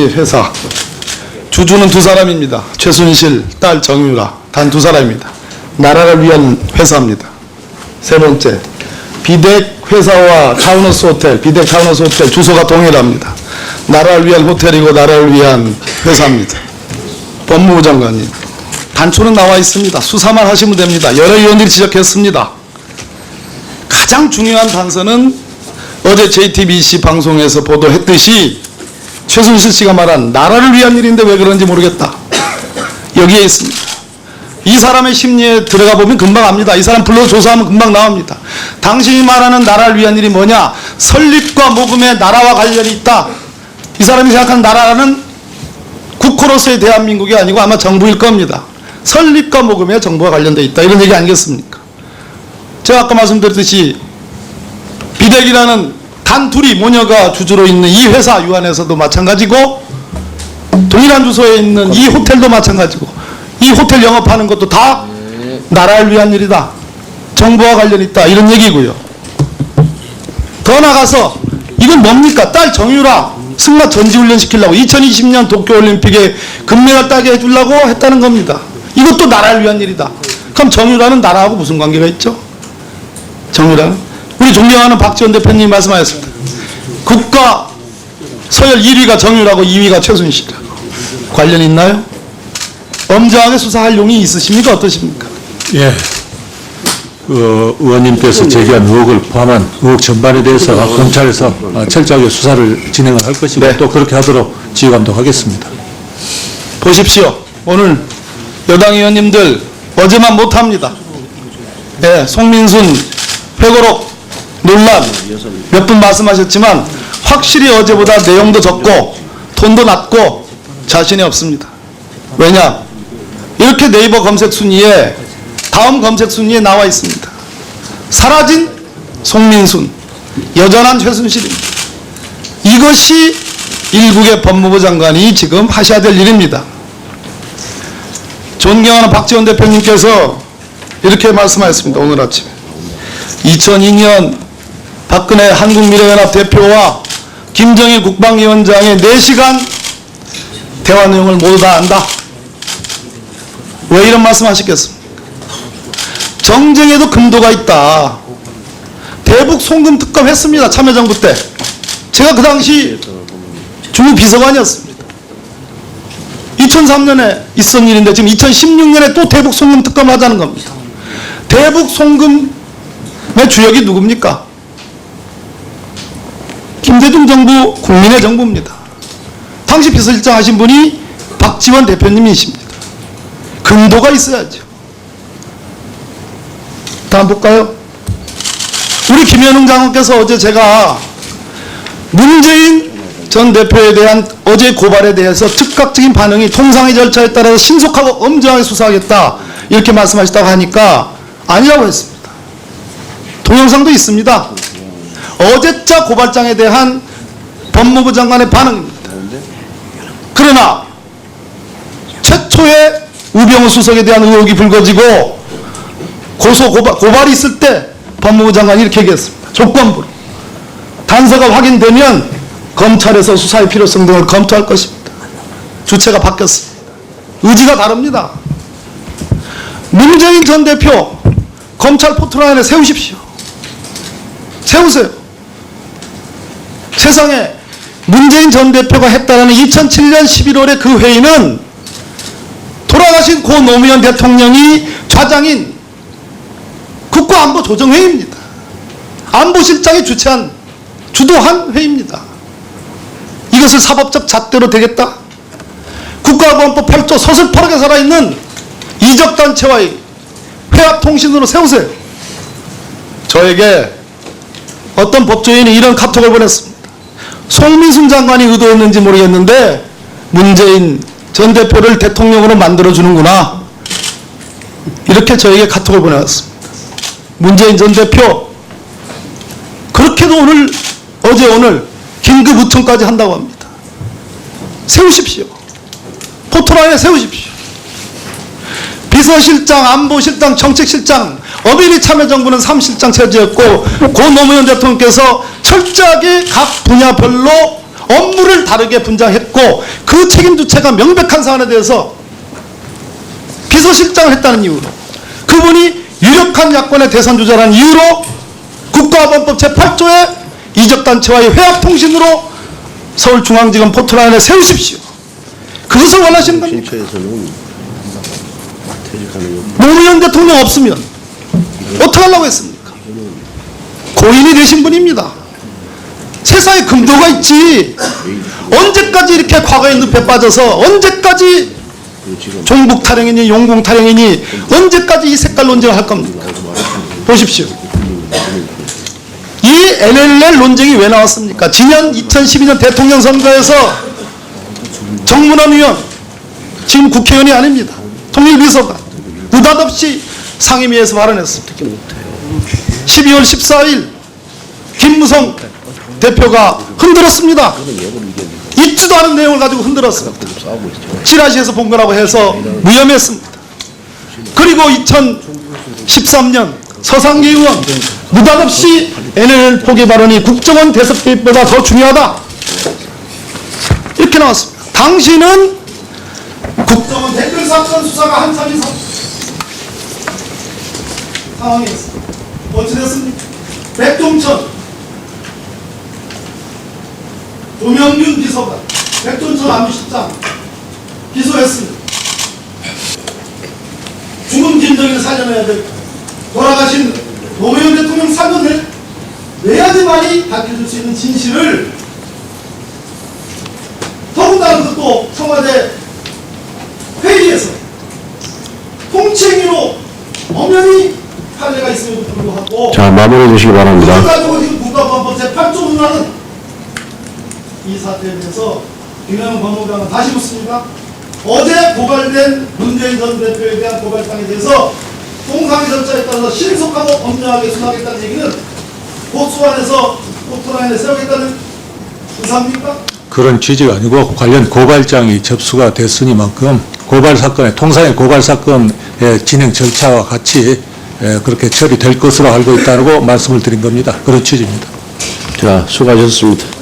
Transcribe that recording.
회사 주주는 두 사람입니다. 최순실, 딸 정유라, 단 두 사람입니다. 나라를 위한 회사입니다. 세 번째, 비덱 회사와 타운하우스 호텔, 비덱 타운하우스 호텔 주소가 동일합니다. 나라를 위한 호텔이고 나라를 위한 회사입니다. 법무부 장관님, 단초는 나와 있습니다. 수사만 하시면 됩니다. 여러 의원들이 지적했습니다. 가장 중요한 단서는 어제 JTBC 방송에서 보도했듯이 최순실 씨가 말한 나라를 위한 일인데 왜 그런지 모르겠다. 여기에 있습니다. 이 사람의 심리에 들어가 보면 금방 압니다. 이 사람 불러 조사하면 금방 나옵니다. 당신이 말하는 나라를 위한 일이 뭐냐? 설립과 모금에 나라와 관련이 있다. 이 사람이 생각하는 나라는 국호로서의 대한민국이 아니고 아마 정부일 겁니다. 설립과 모금에 정부와 관련되어 있다. 이런 얘기 아니겠습니까? 제가 아까 말씀드렸듯이 비덱이라는 단 둘이 모녀가 주주로 있는 이 회사 유한에서도 마찬가지고 동일한 주소에 있는 이 호텔도 마찬가지고 이 호텔 영업하는 것도 다 나라를 위한 일이다. 정부와 관련이 있다. 이런 얘기고요. 더 나가서 이건 뭡니까? 딸 정유라 승마 전지훈련 시키려고 2020년 도쿄올림픽에 금메달 따게 해주려고 했다는 겁니다. 이것도 나라를 위한 일이다. 그럼 정유라는 나라하고 무슨 관계가 있죠? 정유라는? 우리 존경하는 박지원 대표님 말씀하셨습니다. 국가 서열 1위가 정유라고 2위가 최순실이라고. 관련이 있나요? 엄정하게 수사할 용이 있으십니까? 어떠십니까? 예. 의원님께서 제기한 의혹을 포함한 의혹 전반에 대해서 검찰에서 철저하게 수사를 진행을 할 것이고 네. 또 그렇게 하도록 지휘감독하겠습니다. 보십시오. 오늘 여당 의원님들 어제만 못합니다. 네, 송민순 회고록 논란 몇 분 말씀하셨지만 확실히 어제보다 내용도 적고 톤도 낮고 자신이 없습니다. 왜냐? 이렇게 네이버 검색 순위에 다음 검색 순위에 나와 있습니다. 사라진 송민순, 여전한 최순실입니다. 이것이 일국의 법무부 장관이 지금 하셔야 될 일입니다. 존경하는 박지원 대표님께서 이렇게 말씀하셨습니다. 오늘 아침에 2002년 박근혜 한국미래연합 대표와 김정일 국방위원장의 4시간 대화 내용을 모두 다 안다. 왜 이런 말씀 하시겠습니까? 정쟁에도 금도가 있다. 대북 송금 특검 했습니다. 참여정부 때. 제가 그 당시 주무비서관이었습니다. 2003년에 있었던 일인데 지금 2016년에 또 대북 송금 특검을 하자는 겁니다. 대북 송금의 주역이 누굽니까? 김대중 정부 국민의 정부입니다. 당시 비서실장 하신 분이 박지원 대표님이십니다. 금도가 있어야죠. 다음 볼까요? 우리 김현웅 장관께서 어제 제가 문재인 전 대표에 대한 어제 고발에 대해서 즉각적인 반응이 통상의 절차에 따라서 신속하고 엄정하게 수사하겠다 이렇게 말씀하셨다고 하니까 아니라고 했습니다. 동영상도 있습니다. 어제자 고발장에 대한 법무부 장관의 반응입니다. 그러나 최초의 우병우 수석에 대한 의혹이 불거지고 고발이 있을 때 법무부 장관이 이렇게 얘기했습니다. 조건부로 단서가 확인되면 검찰에서 수사의 필요성 등을 검토할 것입니다. 주체가 바뀌었습니다. 의지가 다릅니다. 문재인 전 대표 검찰 포트라인에 세우십시오. 세우세요. 세상에 문재인 전 대표가 했다는 2007년 11월의 그 회의는 돌아가신 고 노무현 대통령이 좌장인 국가안보조정회의입니다. 안보실장이 주도한 회의입니다. 이것을 사법적 잣대로 되겠다? 국가보안법 8조 서슬퍼르게 살아있는 이적단체와의 회합통신으로 세우세요. 저에게 어떤 법조인이 이런 카톡을 보냈습니다. 송민순 장관이 의도했는지 모르겠는데 문재인 전 대표를 대통령으로 만들어주는구나. 이렇게 저에게 카톡을 보내왔습니다. 문재인 전 대표 그렇게도 어제 오늘 긴급 의청까지 한다고 합니다. 세우십시오. 포토라인에 세우십시오. 비서실장, 안보실장, 정책실장, 어빈이 참여정부는 3실장 체제였고 고 노무현 대통령께서 철저하게 각 분야별로 업무를 다르게 분장했고 그 책임 주체가 명백한 사안에 대해서 비서실장을 했다는 이유로 그분이 유력한 야권의 대선 주자라는 이유로 국가보안법 제8조에 이적단체와의 회합통신으로 서울중앙지검 포토라인에 세우십시오. 그것을 원하시는 겁니까? 노무현 대통령 없으면 어떻게 하려고 했습니까? 고인이 되신 분입니다. 세상에 금도가 있지. 언제까지 이렇게 과거의 늪에 빠져서 언제까지 종북 타령이니 용궁 타령이니 언제까지 이 색깔 논쟁을 할 겁니까? 보십시오. 이 NLL 논쟁이 왜 나왔습니까? 지난 2012년 대통령 선거에서 정문원 의원, 지금 국회의원이 아닙니다. 통일비서관 느닷없이 상임위에서 발언했습니다. 12월 14일 김무성 대표가 흔들었습니다. 있지도 않은 내용을 가지고 흔들었습니다. 지라시에서 본 거라고 해서 위험했습니다. 그리고 2013년 서상계 의원 느닷없이 NLL 포기 발언이 국정원 대석 개입보다 더 중요하다. 이렇게 나왔습니다. 당신은 국정원 댓글 사건 수사가 한참 이상 상황이었습니다. 어찌 됐습니까? 백종천, 조명균 비서관, 백종천 안보실장 기소했습니다. 죽은 김정일 살려내야 될 돌아가신 노무현 대통령 살려내야지만이 밝혀줄 수 있는 진실을 더군다나 그것도 청와대 회의에서 통칭으로 엄연히 판례가 있음에도 불구하고 자, 마무리해 주시기 바랍니다. 그걸 가지고 지금 국가보안법 제8조 문화는 이 사태에 대해서 김영은 법무장관 다시 묻습니다. 어제 고발된 문재인 전 대표에 대한 고발장에 대해서 공상의 절차에 따라서 신속하고 엄정하게 수사하겠다는 얘기는 고소안에서 포토라인에 세우겠다는 의사입니까? 그런 취지가 아니고 관련 고발장이 접수가 됐으니만큼 고발 사건의 통상의 고발 사건의 진행 절차와 같이 그렇게 처리될 것으로 알고 있다고 말씀을 드린 겁니다. 그런 취지입니다. 자, 수고하셨습니다.